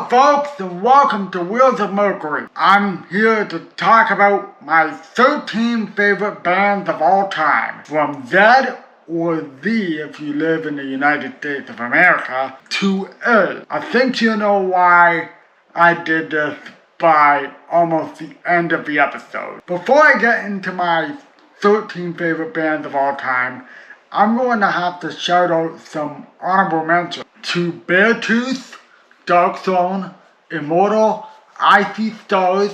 Hello folks and welcome to Wheels of Mercury. I'm here to talk about my 13 favorite bands of all time. From Z or Z if you live in the United States of America to A. I think you know why I did this by almost the end of the episode. Before I get into my 13 favorite bands of all time, I'm going to have to shout out some honorable mentions to Beartooth, Dark Throne, Immortal, Icy Stars,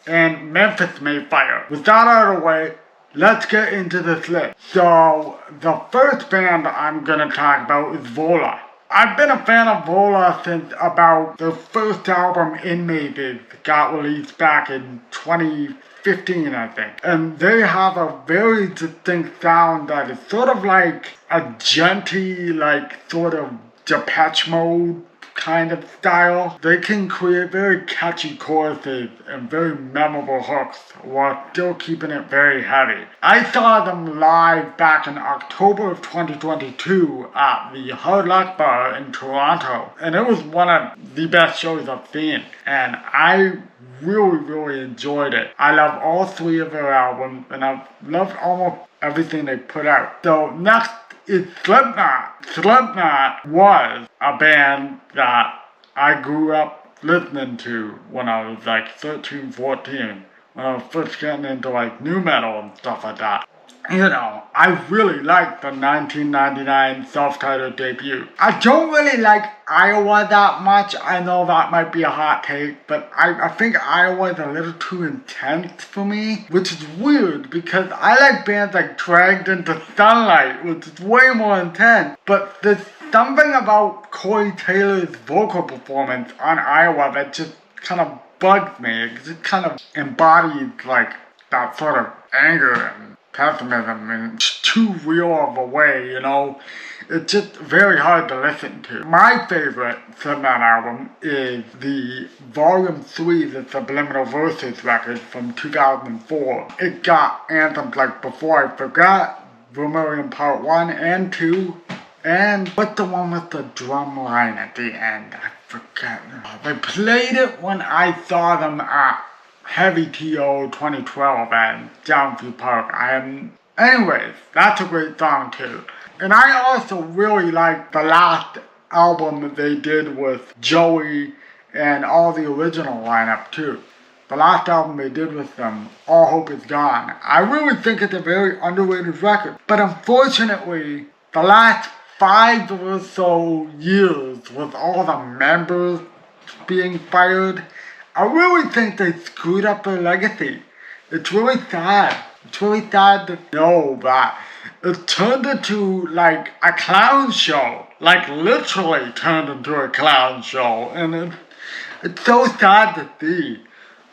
and Memphis May Fire. With that out of the way, let's get into this list. So, the first band I'm gonna talk about is VOLA. I've been a fan of VOLA since about their first album, Inmated, got released back in 2015, I think. And they have a very distinct sound that is sort of like a genty, like sort of Depeche Mode kind of style. They can create very catchy choruses and very memorable hooks while still keeping it very heavy. I saw them live back in October of 2022 at the Hard Rock Bar in Toronto, and it was one of the best shows I've seen, and I really enjoyed it. I love all three of their albums, and I've loved almost everything they put out. So next is Slipknot. Slipknot was a band that I grew up listening to when I was like 13, 14. When I was first getting into like nu metal and stuff like that. You know, I really liked the 1999 self-titled debut. I don't really like Iowa that much. I know that might be a hot take, but I think Iowa is a little too intense for me, which is weird because I like bands like Dragged Into Sunlight, which is way more intense, but there's something about Corey Taylor's vocal performance on Iowa that just kind of bugs me. It just kind of embodies like that sort of anger and pessimism, and it's too real of a way, you know. It's just very hard to listen to. My favorite Slipknot album is the Volume 3, the Subliminal Verses record from 2004. It got anthems like Before I Forgot, Vermilion Part 1 and 2, and what's the one with the drum line at the end? I forget. They played it when I saw them at Heavy T.O. 2012 at Downview Park. Anyways, that's a great song too. And I also really like the last album that they did with Joey and all the original lineup too. The last album they did with them, All Hope Is Gone. I really think it's a very underrated record. But unfortunately, the last 5 or so years with all the members being fired, I really think they screwed up their legacy. It's really sad. It's really sad to know that it turned into like a clown show. Like literally turned into a clown show. And it's so sad to see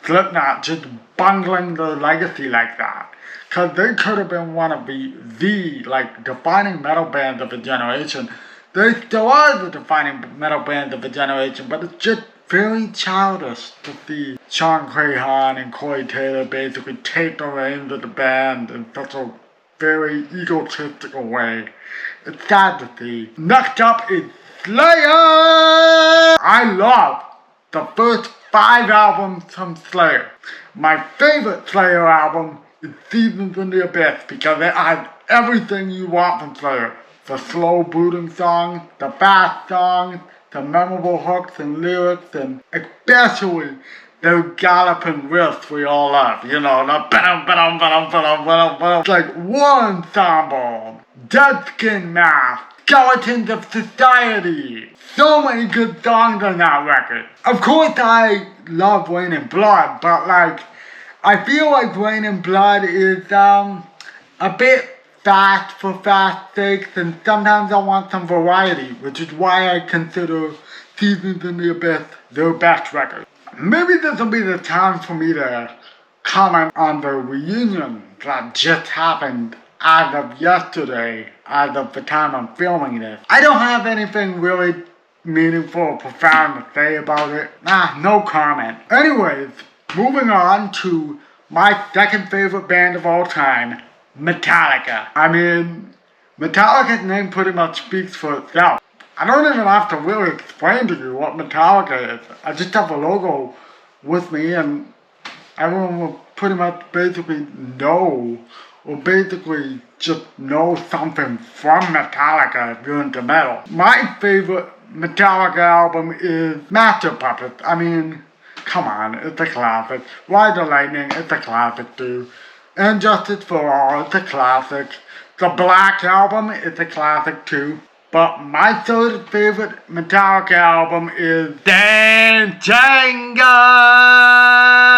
Slipknot just bungling their legacy like that. Cause they could have been one of the like defining metal bands of a generation. They still are the defining metal bands of a generation, but it's just very childish to see Sean Crahan and Corey Taylor basically take the reins of the band in such a very egotistical way. It's sad to see. Next up is Slayer! I love the first 5 albums from Slayer. My favorite Slayer album is Seasons in the Abyss because it has everything you want from Slayer. The slow brooding songs, the fast songs, the memorable hooks and lyrics, and especially the galloping riffs we all love. You know, the it's like War Ensemble, Dead Skin Mask, Skeletons of Society. So many good songs on that record. Of course I love Rain and Blood, but like, I feel like Rain and Blood is a bit fast for fast sakes, and sometimes I want some variety, which is why I consider Seasons in the Abyss their best record. Maybe this will be the time for me to comment on the reunion that just happened as of yesterday, as of the time I'm filming this. I don't have anything really meaningful or profound to say about it. No comment. Anyways, moving on to my second favorite band of all time, Metallica. I mean, Metallica's name pretty much speaks for itself. I don't even have to really explain to you what Metallica is. I just have a logo with me and everyone will pretty much basically know, or basically just know something from Metallica if you're into metal. My favorite Metallica album is Master Puppets. I mean, come on, it's a classic. Ride the Lightning, it's a classic too. And Justice for All, it's a classic. The Black Album, it's a classic too. But my third favorite Metallica album is Alexandria.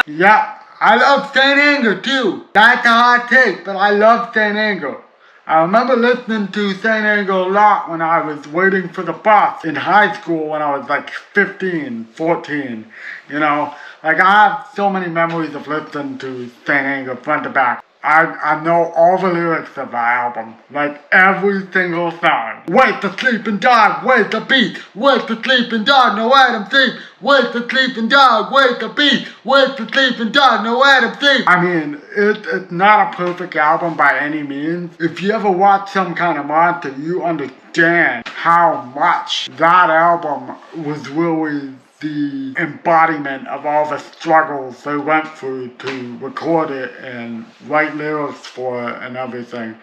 Yeah, I love Saint Anger too. That's a hot take, but I love Saint Anger. I remember listening to Saint Anger a lot when I was waiting for the bus in high school when I was like 15, 14. You know, like I have so many memories of listening to Saint Anger front to back. I know all the lyrics of the album, like every single song. Wake the sleeping dog, wake the beat. Wake the sleeping dog, no Adam sleep. Wake the sleeping dog, wake the beat. Wake the sleeping dog, no Adam sleep. I mean, it's not a perfect album by any means. If you ever watch Some Kind of Monster, you understand how much that album was really the embodiment of all the struggles they went through to record it and write lyrics for it and everything.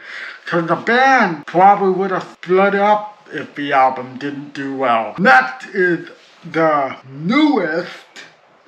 Because the band probably would have split up if the album didn't do well. Next is the newest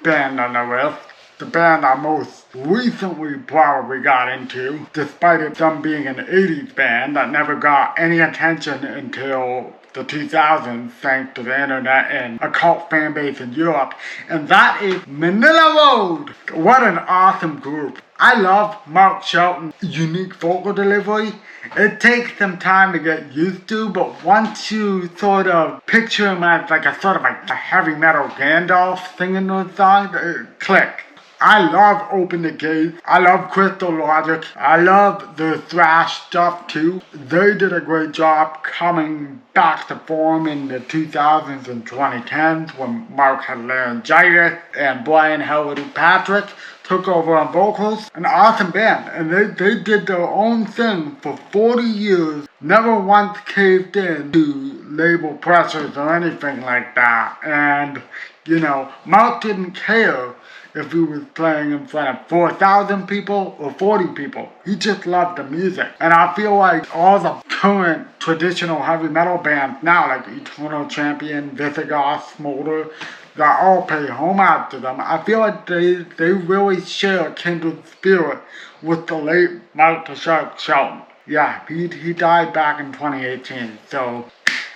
band on the list. The band I most recently probably got into, despite it them being an 80s band that never got any attention until the 2000s thanks to the internet and a cult fan base in Europe, and that is Manilla Road. What an awesome group. I love Mark Shelton's unique vocal delivery. It takes some time to get used to, but once you sort of picture him as like a sort of like a heavy metal Gandalf singing those songs, it clicks. I love Open the Gate. I love Crystal Logic. I love the thrash stuff too. They did a great job coming back to form in the 2000s and 2010s when Mark had laryngitis and Brian Howard Patrick took over on vocals. An awesome band, and they did their own thing for 40 years. Never once caved in to label pressures or anything like that. And, you know, Mark didn't care if he was playing in front of 4,000 people or 40 people. He just loved the music. And I feel like all the current traditional heavy metal bands now, like Eternal Champion, Visigoth, Smolder, that all pay homage to them. I feel like they really share a kindred spirit with the late Mark the Shark Shelton. Yeah, he died back in 2018, so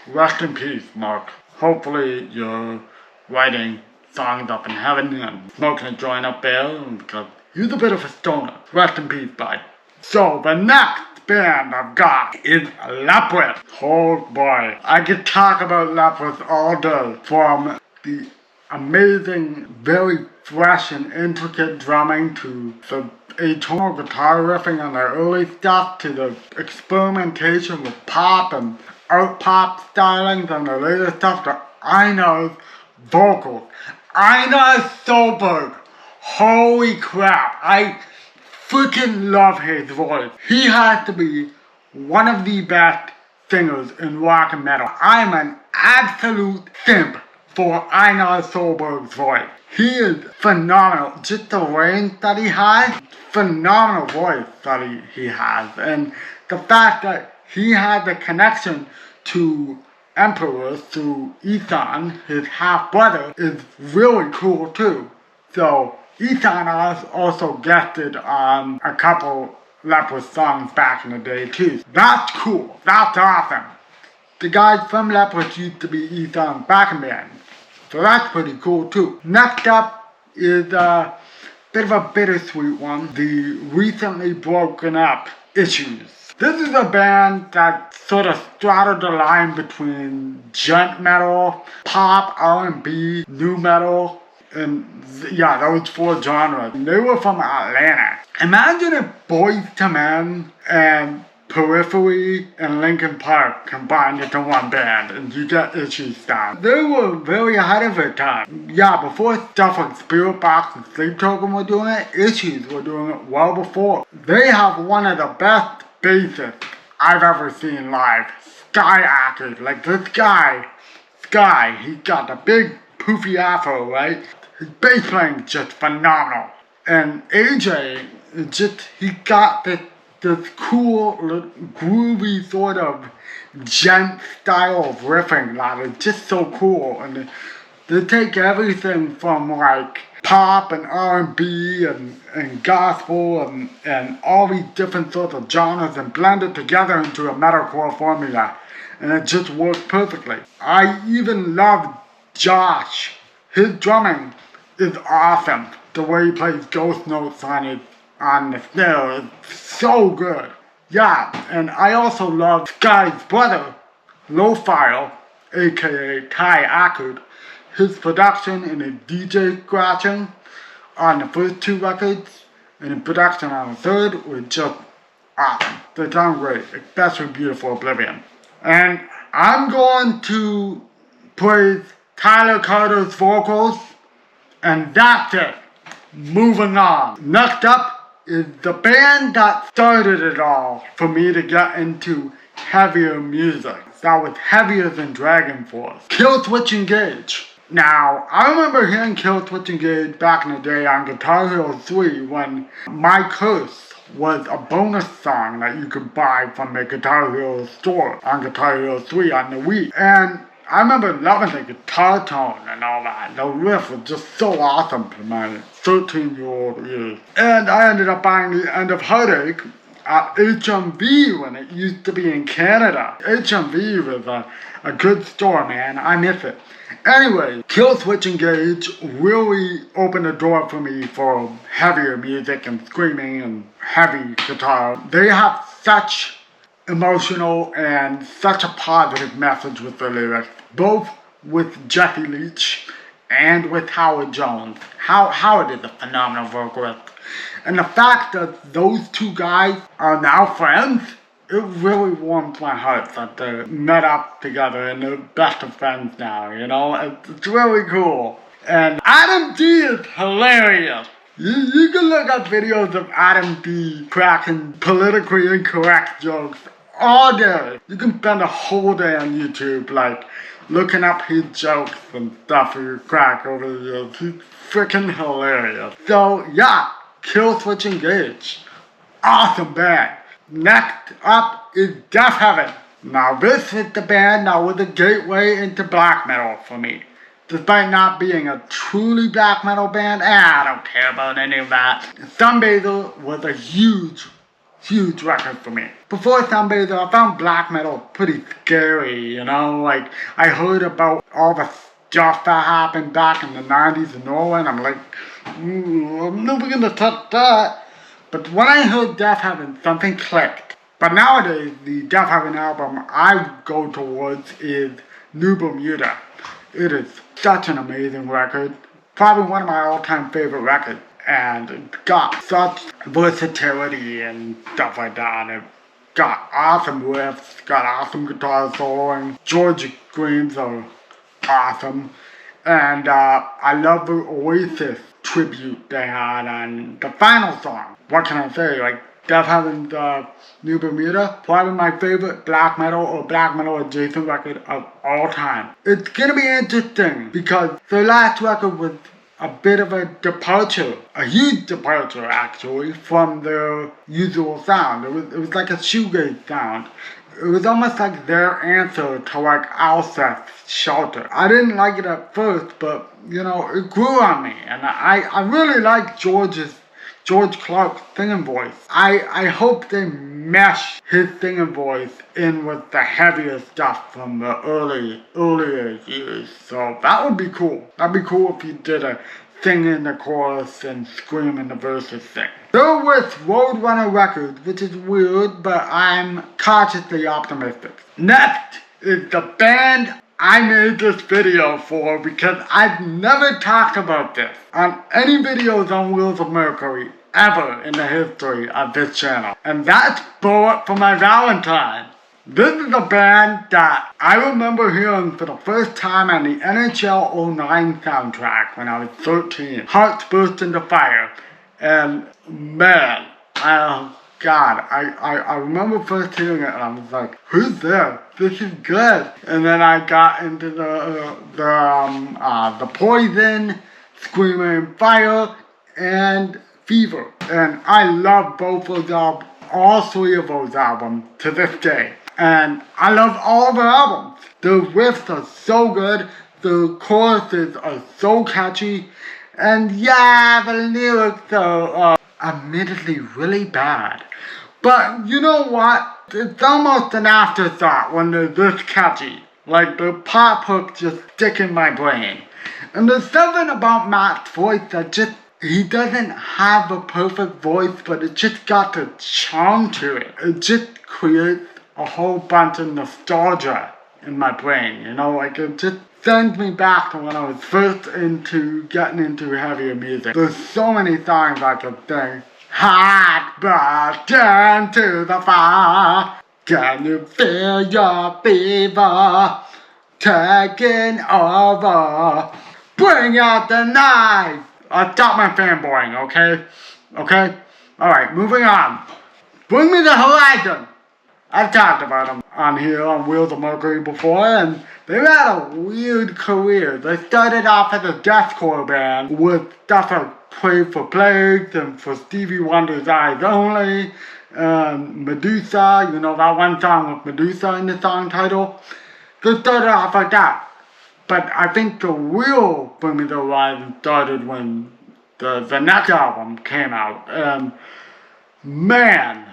rest in peace, Mark. Hopefully you're writing songs up in heaven and smoking a joint up there because he's a bit of a stoner. Rest in peace, bye. So the next band I've got is Leprous. Oh boy, I could talk about Leprous all day, from the amazing, very fresh and intricate drumming to the atonal guitar riffing on their early stuff to the experimentation with pop and art pop stylings on the later stuff to Einar's vocals. Einar Solberg, holy crap, I freaking love his voice. He has to be one of the best singers in rock and metal. I'm an absolute simp for Einar Solberg's voice. He is phenomenal. Just the range that he has, phenomenal voice that he has. And the fact that he had the connection to Emperor through Ethan, his half-brother, is really cool too. So Ethan also guested on a couple Leprous songs back in the day too. That's cool. That's awesome. The guys from Leprous used to be Ethan's backing band. So that's pretty cool too. Next up is a bit of a bittersweet one. The recently broken up Issues. This is a band that sort of straddled the line between gent metal, pop, R&B, nu metal, and yeah, those four genres. They were from Atlanta. Imagine if Boyz II Men and Periphery and Linkin Park combined into one band and you get Issues down. They were very ahead of their time. Yeah, before stuff like Spirit Box and Sleep Token were doing it, Issues were doing it well before. They have one of the best bassists I've ever seen live. Sky Actors. Like, this guy Sky, he got the big poofy afro, right? His bass playing is just phenomenal. And AJ, he got this cool, groovy sort of gent style of riffing that is just so cool. And they take everything from like pop and R&B and gospel and all these different sorts of genres and blend it together into a metalcore formula. And it just works perfectly. I even love Josh. His drumming is awesome. The way he plays ghost notes on the snare is so good. Yeah, and I also love Sky's brother, Lo-File, aka Ty Ackert. His production and his DJ scratching on the first two records and the production on the third were just awesome. They sound great, especially Beautiful Oblivion. And I'm going to praise Tyler Carter's vocals, and that's it. Moving on. Next up is the band that started it all for me to get into heavier music. That was heavier than Dragon Force. Killswitch Engage. Now, I remember hearing Killswitch Engage back in the day on Guitar Hero 3 when My Curse was a bonus song that you could buy from the Guitar Hero store on Guitar Hero 3 on the Wii. And I remember loving the guitar tone and all that. The riff was just so awesome to my 13-year-old ears. And I ended up buying The End of Heartache at HMV when it used to be in Canada. HMV was a good store, man. I miss it. Anyway, Killswitch Engage really opened the door for me for heavier music and screaming and heavy guitar. They have such emotional and such a positive message with the lyrics, both with Jesse Leach and with Howard Jones. Howard is a phenomenal vocalist. And the fact that those two guys are now friends, it really warms my heart that they met up together and they're best of friends now, you know? It's really cool. And Adam D is hilarious. You can look up videos of Adam D cracking politically incorrect jokes all day. You can spend a whole day on YouTube, like, looking up his jokes and stuff you crack over the years. He's freaking hilarious. So, yeah, Killswitch Engage. Awesome band. Next up is Deafheaven. Now this is the band that was a gateway into black metal for me. Despite not being a truly black metal band, I don't care about any of that. Sunbather was a huge record for me. Before Sunbather, I found black metal pretty scary, you know? Like, I heard about all the stuff that happened back in the 90s in Norway, and I'm like, I'm never gonna touch that. But when I heard Deafheaven, something clicked. But nowadays, the Deafheaven album I go towards is New Bermuda. It is such an amazing record. Probably one of my all-time favorite records. And it got such versatility and stuff like that. And it got awesome riffs, got awesome guitar soloing. George screams are awesome. And I love the Oasis tribute they had on the final song. What can I say? Like, Deafheaven's New Bermuda, probably my favorite black metal or black metal adjacent record of all time. It's gonna be interesting because their last record was a bit of a departure, a huge departure actually, from their usual sound. It was like a shoegaze sound. It was almost like their answer to like Alcest's Shelter. I didn't like it at first, but you know, it grew on me, and I really like George Clark's singing voice. I hope they mesh his singing voice in with the heavier stuff from the earlier years. So that would be cool. That'd be cool if he did a sing in the chorus and scream in the verses thing. They're with Roadrunner Records, which is weird, but I'm cautiously optimistic. Next is the band I made this video for because I've never talked about this on any videos on Wheels of Mercury ever in the history of this channel. And that's Bullet for My Valentine. This is a band that I remember hearing for the first time on the NHL 09 soundtrack when I was 13. Hearts Burst into Fire. And man, God, I remember first hearing it and I was like, who's this? This is good. And then I got into the Poison, Screaming Fire, and Fever. And I love both those albums, all three of those albums to this day. And I love all the albums. The riffs are so good, the choruses are so catchy, and yeah, the lyrics are admittedly really bad. But you know what? It's almost an afterthought when they're this catchy. Like the pop hook just stick in my brain. And there's something about Matt's voice that just, he doesn't have a perfect voice, but it just got the charm to it. It just creates a whole bunch of nostalgia in my brain, you know, like it just sends me back to when I was first getting into heavier music. There's so many songs I could sing. Hot burn to the fire. Can you feel your fever taking over? Bring out the knife. Stop my fanboying, okay? Okay? Alright, moving on. Bring me the horizon. I've talked about them on here on Wheels of Mercury before, and they've had a weird career. They started off as a deathcore band with stuff like Pray for Plagues and for Stevie Wonder's Eyes Only, and Medusa, you know that one song with Medusa in the song title. They started off like that. But I think the real Bring Me the Horizon started when the next album came out. And man,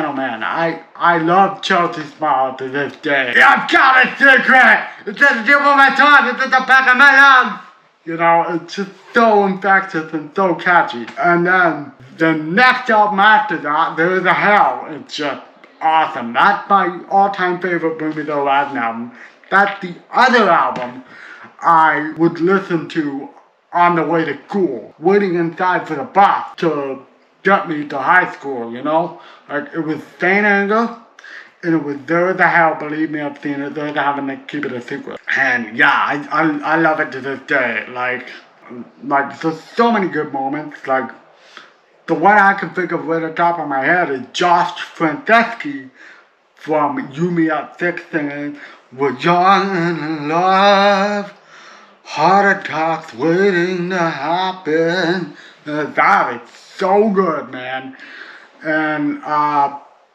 oh man, I love Chelsea Smile to this day. I've got a secret! It's at the tip of my tongue, it's at the back of my lungs! You know, it's just so infectious and so catchy. And then the next album after that, There Is a Hell. It's just awesome. That's my all-time favorite Bring Me the Horizon album. That's the other album I would listen to on the way to school, waiting inside for the bus to get me to high school, you know? Like, it was Saint Anger, and it was There Is a Hell, believe me, I've seen it, There Is a Heaven, they keep it a secret. And yeah, I love it to this day. Like, there's so many good moments. Like, the one I can think of right at the top of my head is Josh Franceschi from You Me at 6 singing, "We're young and in love, heart attacks waiting to happen." That is so good, man. And,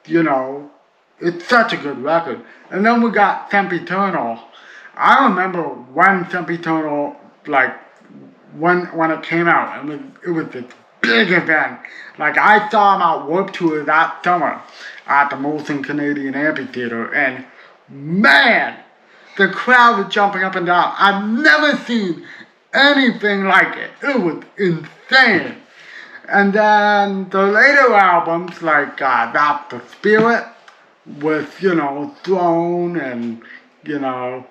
you know, it's such a good record. And then we got Sempiternal. I remember when Sempiternal, like, when it came out, it was this big event. Like, I saw them at Warped Tour that summer at the Molson Canadian Amphitheater, and man, the crowd was jumping up and down. I've never seen anything like it. It was insane. And then the later albums, like That's the Spirit, with, you know, Throne and, you know,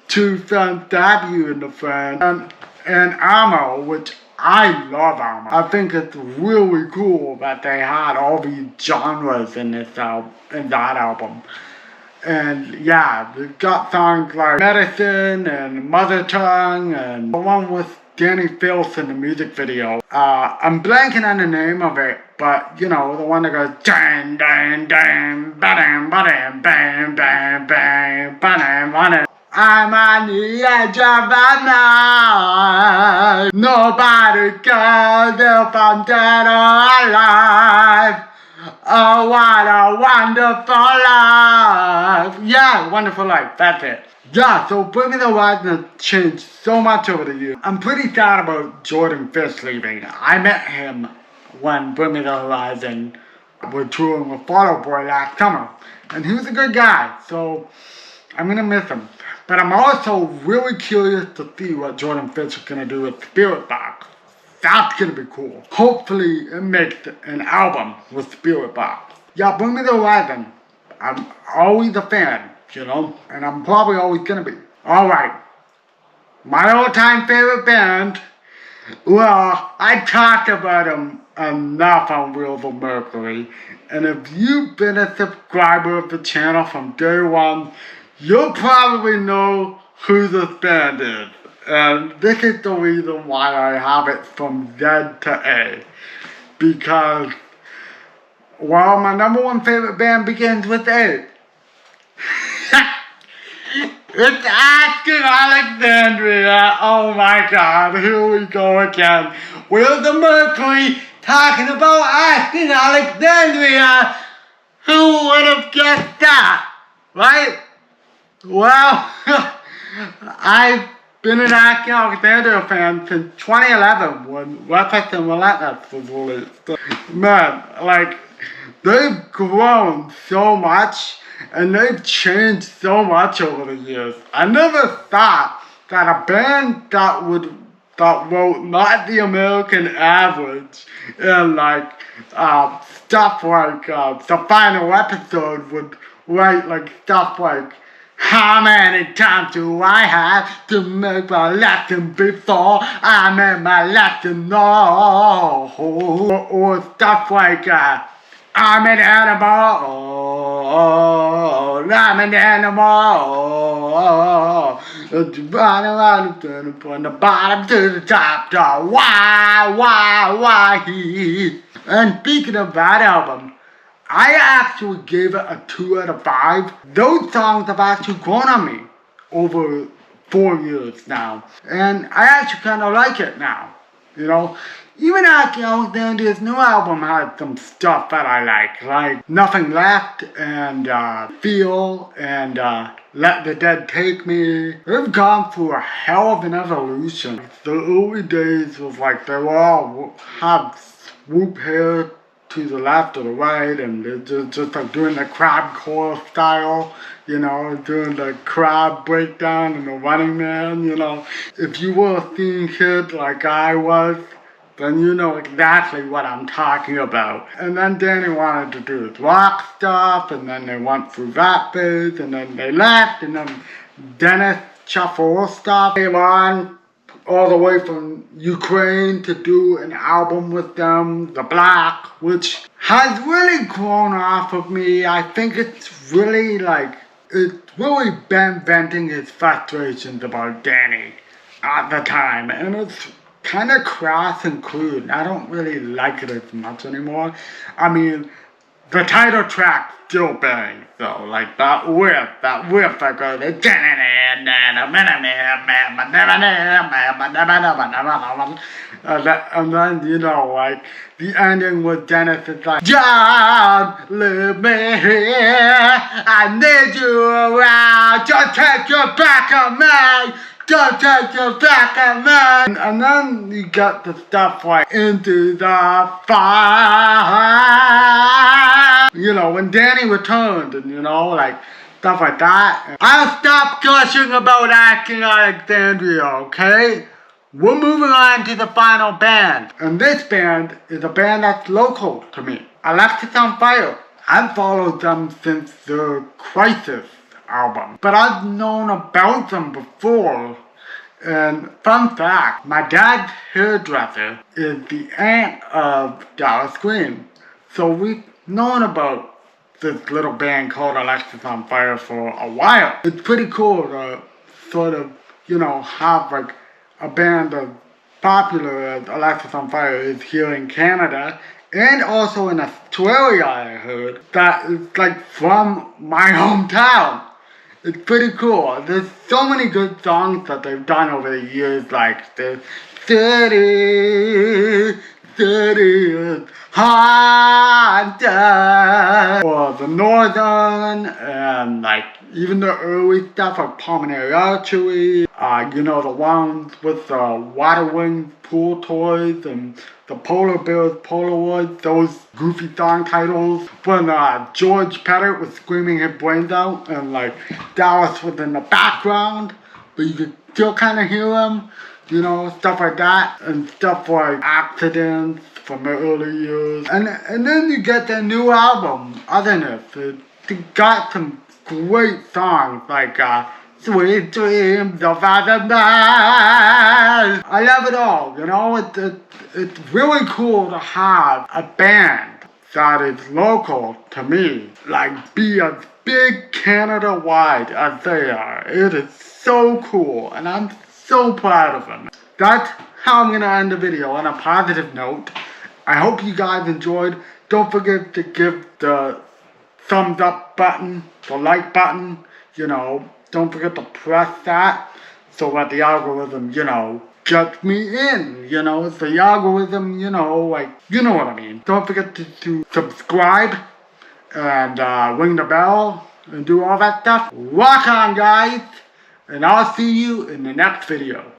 Two Friends Stab You in the Friend, and Ammo, which I love Ammo. I think it's really cool that they had all these genres in that album. And yeah, they've got songs like Medicine and Mother Tongue and the one with Danny Filth in the music video. I'm blanking on the name of it, but you know, the one that goes dang dang dang ba-dam ba-dam bang bang bang ba-dam ba-dam. I'm on the edge of the night. Nobody cares if I'm dead or alive. Oh, what a wonderful life. Yeah, wonderful life. That's it. Yeah, so Bring Me the Horizon has changed so much over the years. I'm pretty sad about Jordan Fish leaving. I met him when Bring Me the Horizon were touring with Fall Out Boy last summer. And he was a good guy, so I'm gonna miss him. But I'm also really curious to see what Jordan Fish is gonna do with Spirit Box. That's gonna be cool. Hopefully it makes an album with Spirit Box. Yeah, Bring Me the Horizon. I'm always a fan, you know, and I'm probably always gonna be. Alright, my all-time favorite band. Well, I talked about them enough on Wheels of Mercury, and if you've been a subscriber of the channel from day one, you'll probably know who this band is. And this is the reason why I have it from Z to A. Because Well, my number one favorite band begins with A. It's Asking Alexandria. Oh my God, here we go again. Wheels of Mercury talking about Asking Alexandria. Who would have guessed that, right? Well, I've been an Asking Alexandria fan since 2011 when Leprous and Relentless was released. Man, like, they've grown so much and they've changed so much over the years. I never thought that a band that wrote not the American average and like stuff like the final episode would write like stuff like, how many times do I have to make my lesson before I make my lesson? No. Or stuff like, I'm an animal, oh, I'm an animal, oh, run around from the bottom to the top, why? And speaking of that album, I actually gave it a 2 out of 5. Those songs have actually grown on me over 4 years now. And I actually kind of like it now, you know. Even Alexandria's new album had some stuff that I like Nothing Left and Feel and Let the Dead Take Me. They've gone through a hell of an evolution. The early days was like they all have swoop hair to the left or the right, and they're just like doing the crab core style, you know, doing the crab breakdown and the Running Man, you know. If you were a theme kid like I was, then you know exactly what I'm talking about. And then Danny wanted to do his rock stuff, and then they went through that phase, and then they left, and then Dennis Shuffle stuff came on all the way from Ukraine to do an album with them, The Black, which has really grown off of me. I think it's really been venting his frustrations about Danny at the time, and it's kind of crass and crude. I don't really like it as much anymore. I mean, the title track still bangs though, like that riff that goes, and then, you know, like, the ending with Dennis is like, John, leave me here, I need you around, just take your back on me. Don't take your back on me. And then you got the stuff like Into the Fire. You know, when Danny returned and, you know, like stuff like that. I'll stop gushing about Asking Alexandria, okay? We're moving on to the final band. And this band is a band that's local to me. Alexisonfire. I've followed them since their Crisis album, but I've known about them before. And fun fact, my dad's hairdresser is the aunt of Dallas Green, so we've known about this little band called Alexisonfire for a while. It's pretty cool to sort of, you know, have like a band as popular as Alexisonfire is here in Canada. And also in Australia, I heard, that is like from my hometown. It's pretty cool. There's so many good songs that they've done over the years, like the City is Haunted, or the Northern, and like even the early stuff like Pulmonary Archery, you know, the ones with the water wing pool toys and the polar bears Polaroids, those goofy song titles, when George Pettit was screaming his brains out and like Dallas was in the background, but you could still kind of hear him, you know, stuff like that, and stuff like Accidents from the early years. And then you get the new album, Otherness. It got some great songs like Sweet Dreams of Other Nights. I love it all, you know. It's really cool to have a band that is local to me, like be as big Canada-wide as they are. It is so cool, and I'm so proud of them. That's how I'm gonna end the video, on a positive note. I hope you guys enjoyed. Don't forget to give the thumbs up button, the like button, don't forget to press that so that the algorithm, gets me in, it's the algorithm, like, you know what I mean. Don't forget to subscribe and ring the bell and do all that stuff. Rock on, guys, and I'll see you in the next video.